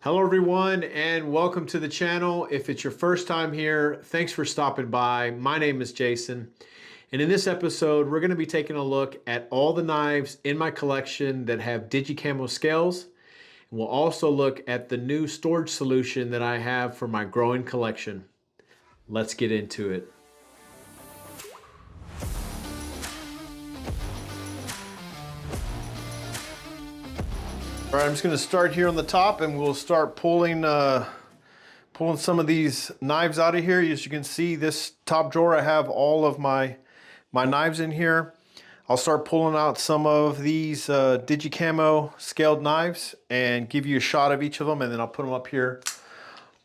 Hello everyone and welcome to the channel. If it's your first time here, thanks for stopping by. My name is Jason, and in this episode we're going to be taking a look at all the knives in my collection that have Digi-Camo scales. And we'll also look at the new storage solution that I have for my growing collection. Let's get into it. All right, I'm just going to start here on the top and we'll start pulling some of these knives out of here. As you can see, this top drawer, I have all of my knives in here. I'll start pulling out some of these Digi-Camo scaled knives and give you a shot of each of them, and then I'll put them up here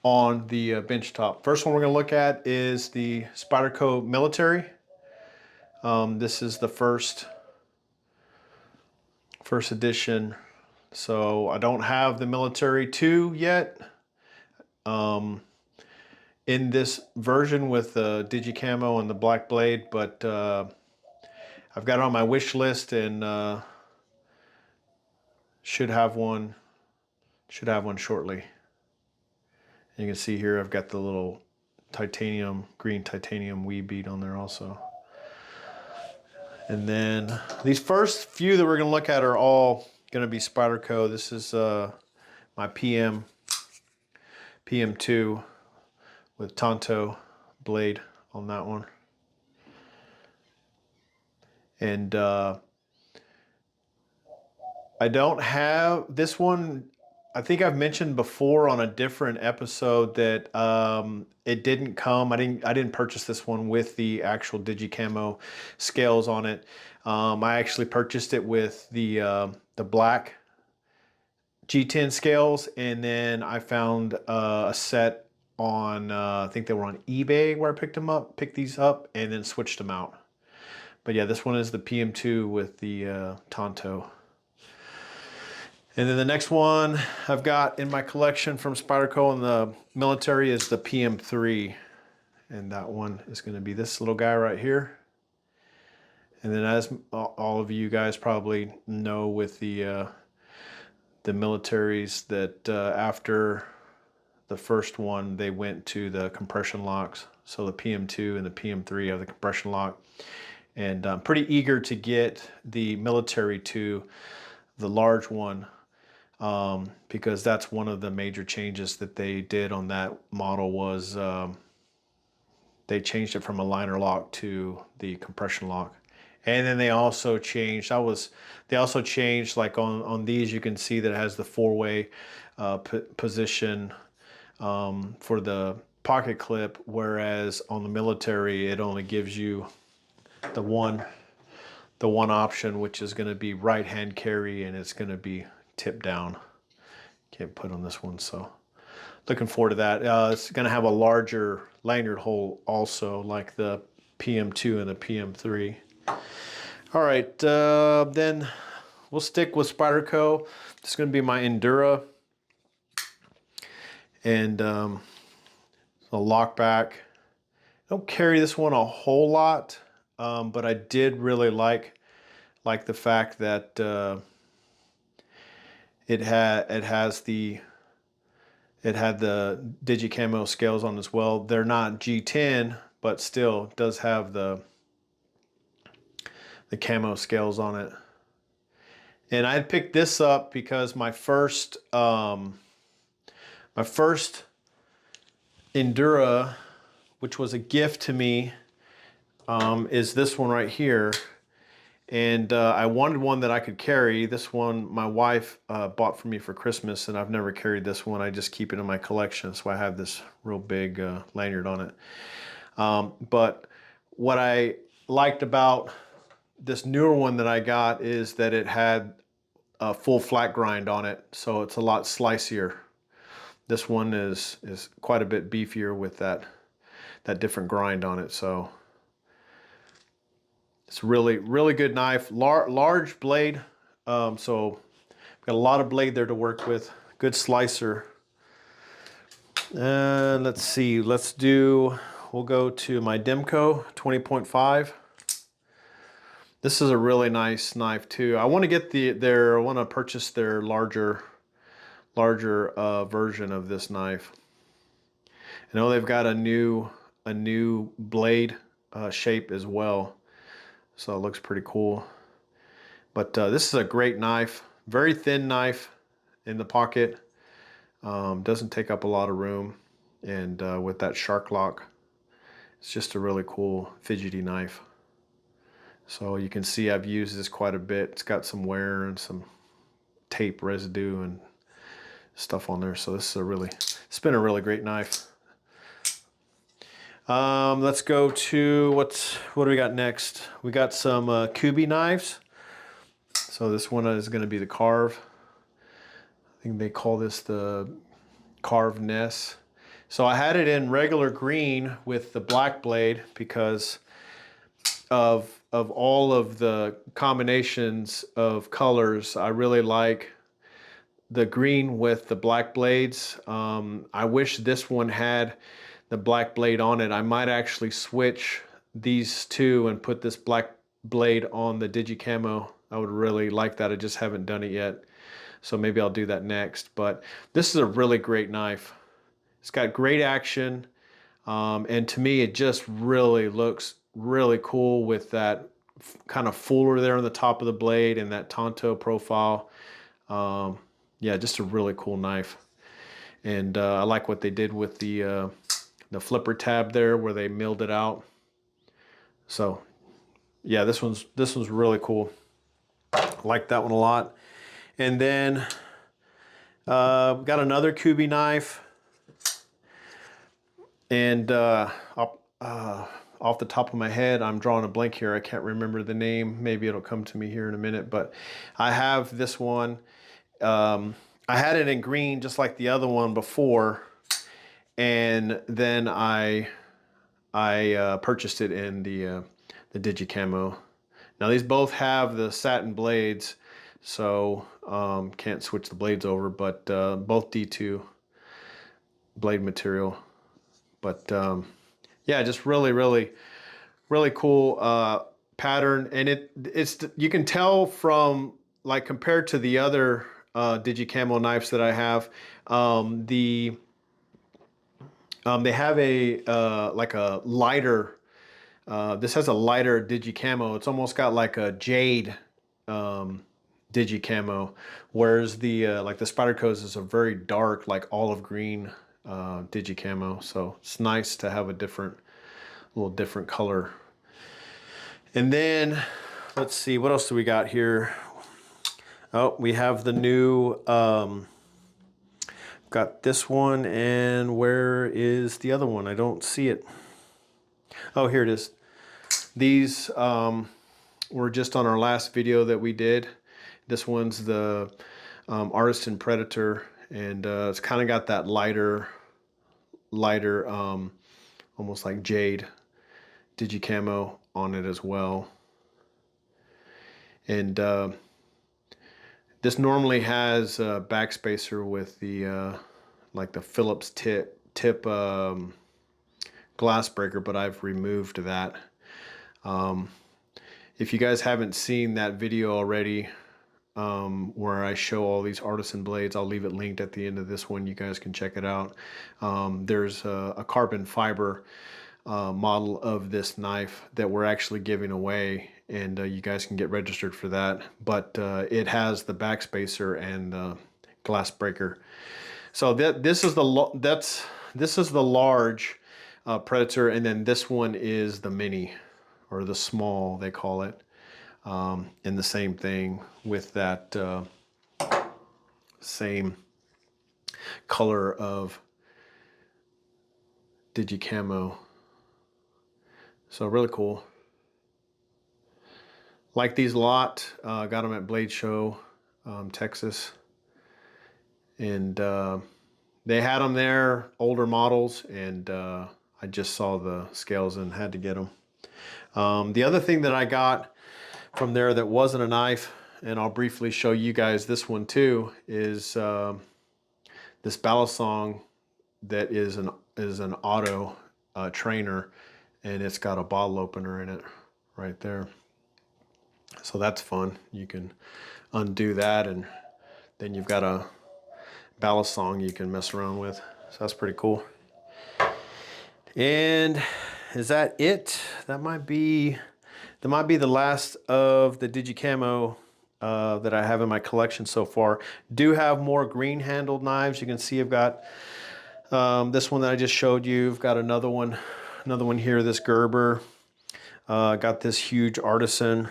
on the bench top. First one we're going to look at is the Spyderco Military. This is the first edition. So I don't have the Military 2 yet in this version with the Digi-Camo and the black blade, but I've got it on my wish list and should have one shortly. And you can see here I've got the little green titanium weed bead on there also. And then these first few that we're going to look at are all going to be Spyderco. This is my PM2 with Tonto blade on that one. And I don't have this one. I think I've mentioned before on a different episode that it didn't come. I didn't purchase this one with the actual Digi-Camo scales on it. I actually purchased it with the black G10 scales, and then I found a set on I think they were on eBay where I picked these up and then switched them out. But yeah, this one is the PM2 with the Tonto. And then the next one I've got in my collection from Spyderco and the Military is the PM3, and that one is going to be this little guy right here. And then, as all of you guys probably know, with the Militaries, that after the first one they went to the compression locks. So the PM2 and the PM3 have the compression lock, and I'm pretty eager to get the Military 2, the large one, because that's one of the major changes that they did on that model was they changed it from a liner lock to the compression lock. And then they also changed, like on these, you can see that it has the four-way position for the pocket clip, whereas on the Military, it only gives you the one option, which is going to be right-hand carry, and it's going to be tipped down. Can't put on this one, so looking forward to that. It's going to have a larger lanyard hole also, like the PM2 and the PM3. All right, then we'll stick with Spyderco. This is going to be my Endura, and a lock back. I don't carry this one a whole lot, but I did really like the fact that it had the Digi-Camo scales on as well. They're not G10, but still does have the camo scales on it. And I picked this up because my first Endura, which was a gift to me, is this one right here. And I wanted one that I could carry. This one my wife bought for me for Christmas, and I've never carried this one. I just keep it in my collection, so I have this real big lanyard on it. But what I liked about this newer one that I got is that it had a full flat grind on it, so it's a lot slicier. This one is quite a bit beefier with that different grind on it. So it's really good knife, large blade. So got a lot of blade there to work with. Good slicer. And let's see, we'll go to my Demco 20.5. This is a really nice knife too. I want to get I want to purchase their larger larger version of this knife. I know they've got a new blade shape as well, so it looks pretty cool. But this is a great knife, very thin knife in the pocket, doesn't take up a lot of room, and with that shark lock, it's just a really cool fidgety knife. So you can see I've used this quite a bit. It's got some wear and some tape residue and stuff on there, so this is it's been a really great knife. Let's go to what do we got next? We got some Kubi knives. So this one is going to be the carve. I think they call this the carve Ness. So I had it in regular green with the black blade because of all of the combinations of colors. I really like the green with the black blades. I wish this one had the black blade on it. I might actually switch these two and put this black blade on the Digi-Camo. I would really like that. I just haven't done it yet, so maybe I'll do that next. But this is a really great knife. It's got great action, and to me it just really looks really cool with that kind of fuller there on the top of the blade and that Tonto profile. Yeah, just a really cool knife. And I like what they did with the flipper tab there where they milled it out. So yeah, this one's really cool. I like that one a lot. And then got another Kubi knife, and off the top of my head, I'm drawing a blank here. I can't remember the name. Maybe it'll come to me here in a minute, but I have this one. I had it in green just like the other one before, and then I purchased it in the Digi-Camo. Now these both have the satin blades, so can't switch the blades over, but both D2 blade material. But yeah, just really cool pattern, and it's you can tell from, like, compared to the other Digi-Camo knives that I have, they have a like a lighter. This has a lighter Digi-Camo. It's almost got like a jade Digi-Camo, whereas the like the Spyderco's is a very dark, like olive green Digi-Camo. So it's nice to have a little different color. And then let's see, what else do we got here? Oh, we have the new got this one, and where is the other one? I don't see it. Oh, here it is. These were just on our last video that we did. This one's the Artisan Predator, and it's kind of got that lighter, almost like jade Digi-Camo on it as well. And this normally has a backspacer with the like the Phillips tip glass breaker, but I've removed that. If you guys haven't seen that video already, where I show all these Artisan blades, I'll leave it linked at the end of this one. You guys can check it out. There's a carbon fiber model of this knife that we're actually giving away, and you guys can get registered for that. But it has the backspacer and the glass breaker. So this is the large Predator, and then this one is the mini, or the small they call it. And the same thing with that same color of Digi-Camo. So really cool. Like these a lot. Got them at Blade Show, Texas. And they had them there, older models, and I just saw the scales and had to get them. The other thing that I got from there that wasn't a knife, and I'll briefly show you guys this one too, is this Balisong that is an auto trainer, and it's got a bottle opener in it right there. So that's fun. You can undo that, and then you've got a ballast song you can mess around with. So that's pretty cool. And is that it? That might be the last of the Digi-Camo that I have in my collection so far. Do have more green handled knives. You can see I've got this one that I just showed you. I've got another one here, this Gerber. Got this huge Artisan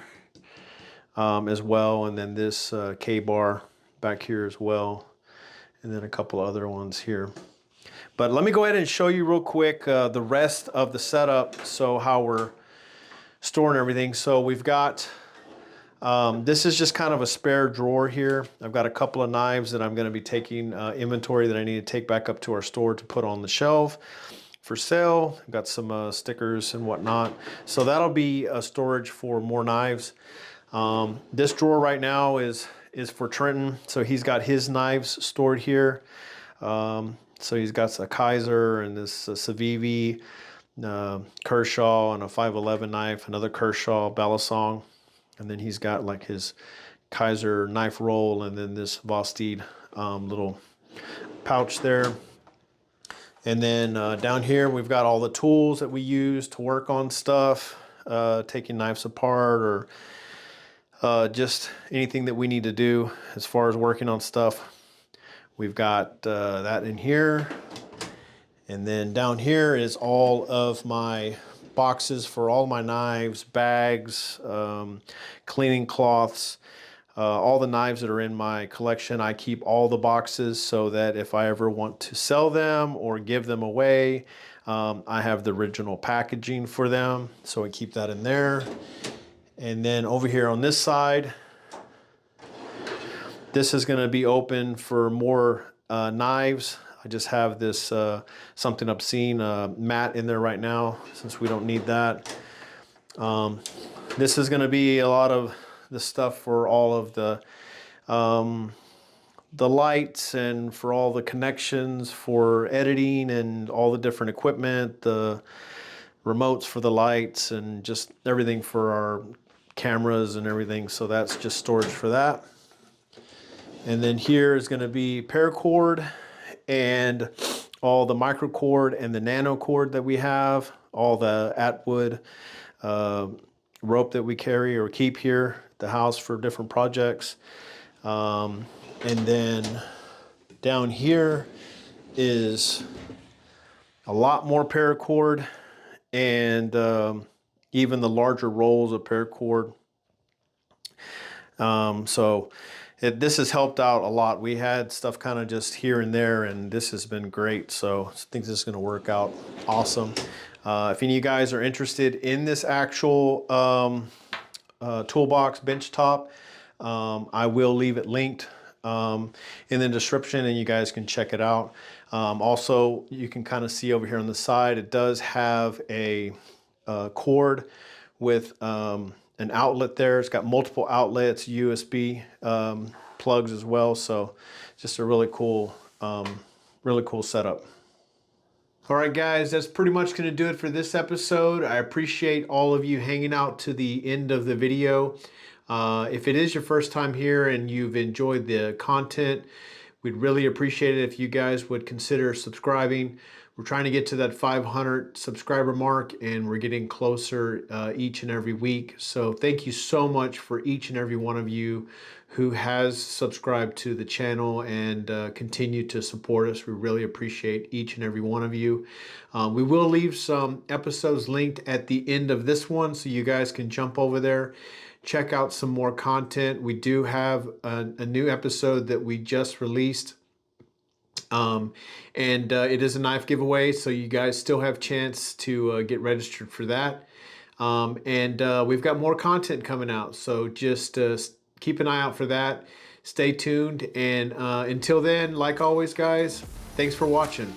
as well, and then this K-bar back here as well, and then a couple other ones here. But let me go ahead and show you real quick the rest of the setup, so how we're storing everything. So we've got, this is just kind of a spare drawer here. I've got a couple of knives that I'm going to be taking inventory that I need to take back up to our store to put on the shelf for sale. I've got some stickers and whatnot. So that'll be a storage for more knives. This drawer right now is for Trenton. So he's got his knives stored here. So he's got a Kaiser and this Civivi, Kershaw, and a 511 knife, another Kershaw Balisong, and then he's got like his Kaiser knife roll, and then this Vosteed little pouch there. And then down here we've got all the tools that we use to work on stuff, taking knives apart, or just anything that we need to do as far as working on stuff. We've got that in here. And then down here is all of my boxes for all my knives, bags, cleaning cloths, all the knives that are in my collection. I keep all the boxes so that if I ever want to sell them or give them away, I have the original packaging for them. So I keep that in there. And then over here on this side, this is going to be open for more knives. I just have this Something Obscene mat in there right now, since we don't need that. This is going to be a lot of the stuff for all of the lights, and for all the connections for editing, and all the different equipment, the remotes for the lights, and just everything for our cameras and everything. So that's just storage for that. And then here is going to be paracord and all the microcord and the nano cord that we have, all the Atwood rope that we carry or keep here at the house for different projects. And then down here is a lot more paracord, and even the larger rolls of paracord. This has helped out a lot. We had stuff kind of just here and there, and this has been great. So I think this is going to work out awesome. If any of you guys are interested in this actual toolbox bench top, I will leave it linked in the description, and you guys can check it out. Also, you can kind of see over here on the side, it does have a cord with an outlet there. It's got multiple outlets, USB plugs as well. So just a really cool setup. All right, guys, that's pretty much going to do it for this episode. I appreciate all of you hanging out to the end of the video. If it is your first time here and you've enjoyed the content, we'd really appreciate it if you guys would consider subscribing. We're trying to get to that 500 subscriber mark, and we're getting closer each and every week. So thank you so much for each and every one of you who has subscribed to the channel and continue to support us. We really appreciate each and every one of you. We will leave some episodes linked at the end of this one, so you guys can jump over there, check out some more content. We do have a new episode that we just released. It is a knife giveaway, so you guys still have chance to get registered for that. We've got more content coming out, so just keep an eye out for that. Stay tuned, and until then, like always, guys, thanks for watching.